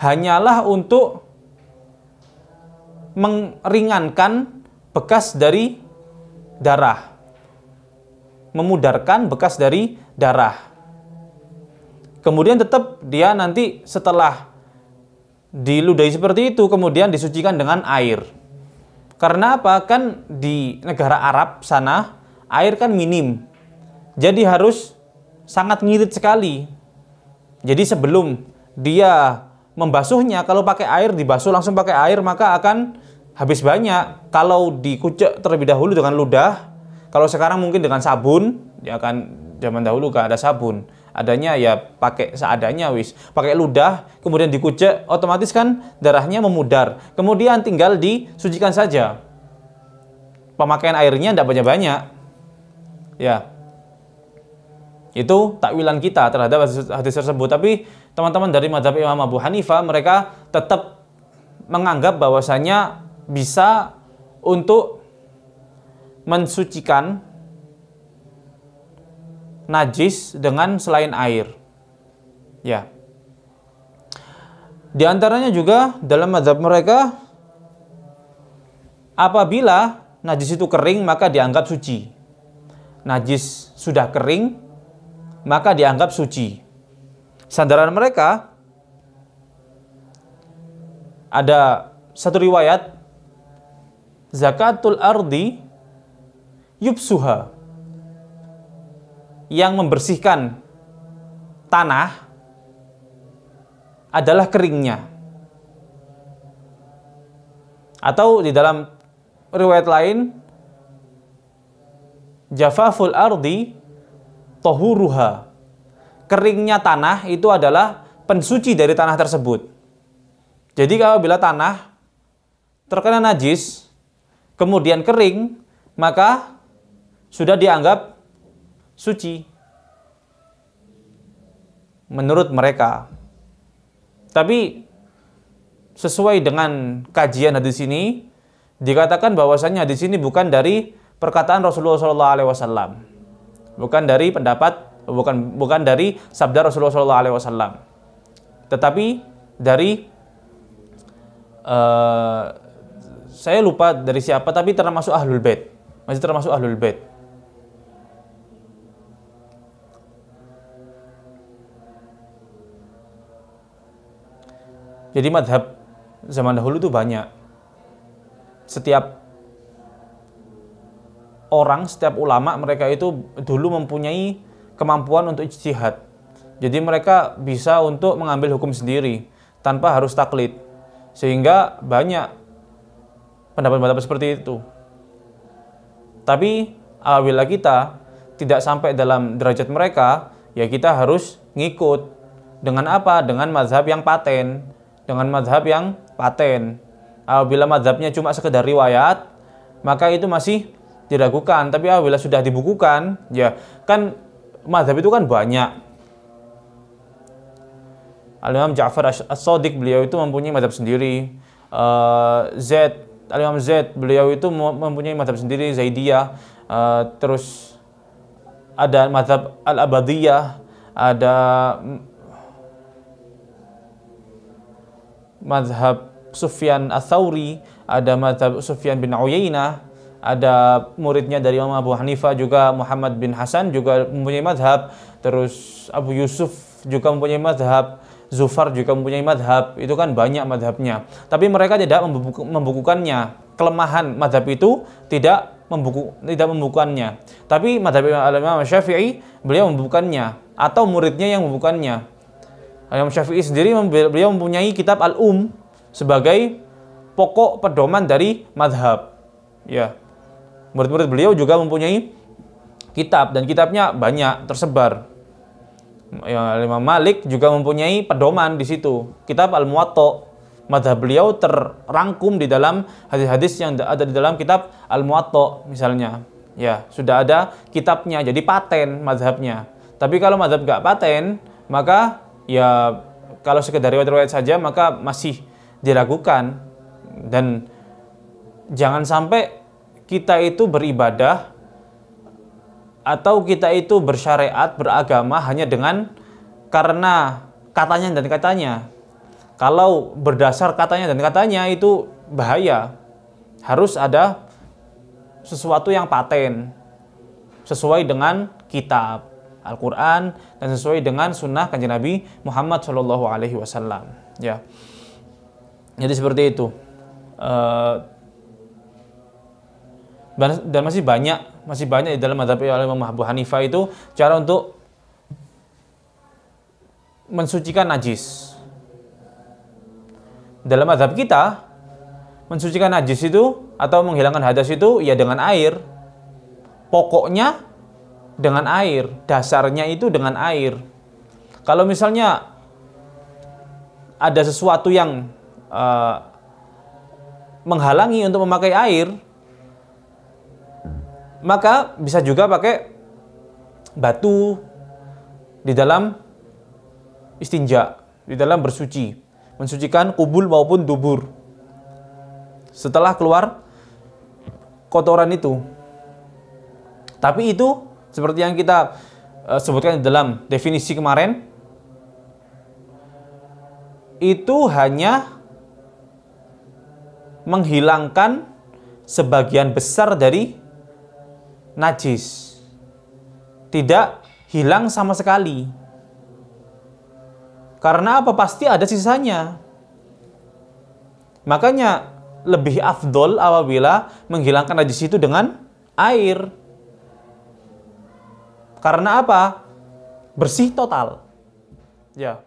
hanyalah untuk meringankan bekas dari darah, memudarkan bekas dari darah. Kemudian tetap dia nanti setelah diludahi seperti itu, kemudian disucikan dengan air. Karena apa? Kan di negara Arab sana, air kan minim. Jadi harus sangat ngirit sekali. Jadi sebelum dia membasuhnya, kalau pakai air, dibasuh langsung pakai air, maka akan habis banyak. Kalau dikucek terlebih dahulu dengan ludah, kalau sekarang mungkin dengan sabun, ya kan zaman dahulu gak ada sabun. Adanya ya pakai seadanya wis. Pakai ludah, kemudian dikucek, otomatis kan darahnya memudar. Kemudian tinggal disucikan saja. Pemakaian airnya tidak banyak-banyak. Ya. Itu takwilan kita terhadap hadis tersebut. Tapi teman-teman dari mazhab Imam Abu Hanifah, mereka tetap menganggap bahwasanya bisa untuk mensucikan najis dengan selain air. Ya. Di antaranya juga dalam mazhab mereka, apabila najis itu kering maka dianggap suci. Najis sudah kering maka dianggap suci. Sandaran mereka ada satu riwayat, zakatul ardi yubsuha, yang membersihkan tanah adalah keringnya. Atau di dalam riwayat lain, jafaful ardi tahuruha, keringnya tanah itu adalah pensuci dari tanah tersebut. Jadi kalau bila tanah terkena najis kemudian kering, maka sudah dianggap suci menurut mereka. Tapi sesuai dengan kajian hadis ini, dikatakan bahwasanya hadis ini bukan dari perkataan Rasulullah SAW, bukan dari pendapat, bukan dari sabda Rasulullah SAW, tetapi dari saya lupa dari siapa, tapi termasuk Ahlul Bait, masih termasuk Ahlul Bait. Jadi madhab zaman dahulu itu banyak. Setiap orang, setiap ulama, mereka itu dulu mempunyai kemampuan untuk ijtihad. Jadi mereka bisa untuk mengambil hukum sendiri tanpa harus taklid. Sehingga banyak pendapat-pendapat seperti itu. Tapi apabila kita tidak sampai dalam derajat mereka, ya kita harus ngikut. Dengan apa? Dengan mazhab yang paten. Dengan mazhab yang paten. Apabila mazhabnya cuma sekedar riwayat, maka itu masih diragukan. Tapi apabila sudah dibukukan, ya kan mazhab itu kan banyak. Al-Imam Ja'far As-Shadiq, beliau itu mempunyai mazhab sendiri. Al-Imam Zaid, beliau itu mempunyai mazhab sendiri, Zaidiyah. Terus ada mazhab Al-Abadiyah, ada mazhab Sufyan Ats-Tsauri, ada mazhab Sufyan bin Uyainah, ada muridnya dari Imam Abu Hanifah juga, Muhammad bin Hasan juga mempunyai mazhab, terus Abu Yusuf juga mempunyai mazhab, Zufar juga mempunyai mazhab. Itu kan banyak mazhabnya. Tapi mereka tidak membukukannya. Kelemahan mazhab itu tidak membukukannya. Tapi mazhab Imam Syafi'i, beliau membukukannya, atau muridnya yang membukukannya. Imam Syafi'i sendiri beliau mempunyai kitab Al-Um sebagai pokok pedoman dari mazhab. Ya. Murid-murid beliau juga mempunyai kitab, dan kitabnya banyak tersebar. Imam Malik juga mempunyai pedoman di situ, kitab Al-Muwatta. Mazhab beliau terrangkum di dalam hadis-hadis yang ada di dalam kitab Al-Muwatta misalnya. Ya, sudah ada kitabnya, jadi paten mazhabnya. Tapi kalau mazhab nggak paten, maka ya kalau sekedar riwayat-riwayat saja maka masih diragukan. Dan jangan sampai kita itu beribadah atau kita itu bersyariat, beragama hanya dengan karena katanya dan katanya. Kalau berdasar katanya dan katanya itu bahaya. Harus ada sesuatu yang paten, sesuai dengan kitab Al-Quran dan sesuai dengan sunnah kanjeng Nabi Muhammad SAW. Ya, jadi seperti itu. Dan masih banyak di dalam mazhab Imam Abu Hanifah itu cara untuk mensucikan najis. Dalam mazhab kita, mensucikan najis itu atau menghilangkan hadas itu ya dengan air. Pokoknya dengan air, dasarnya itu dengan air. Kalau misalnya ada sesuatu yang menghalangi untuk memakai air, maka bisa juga pakai batu di dalam istinja, di dalam bersuci, mensucikan kubul maupun dubur setelah keluar kotoran itu. Tapi itu seperti yang kita sebutkan di dalam definisi kemarin, itu hanya menghilangkan sebagian besar dari najis, tidak hilang sama sekali. Karena apa? Pasti ada sisanya. Makanya lebih afdol apabila menghilangkan najis itu dengan air. Karena apa? Bersih total. Ya.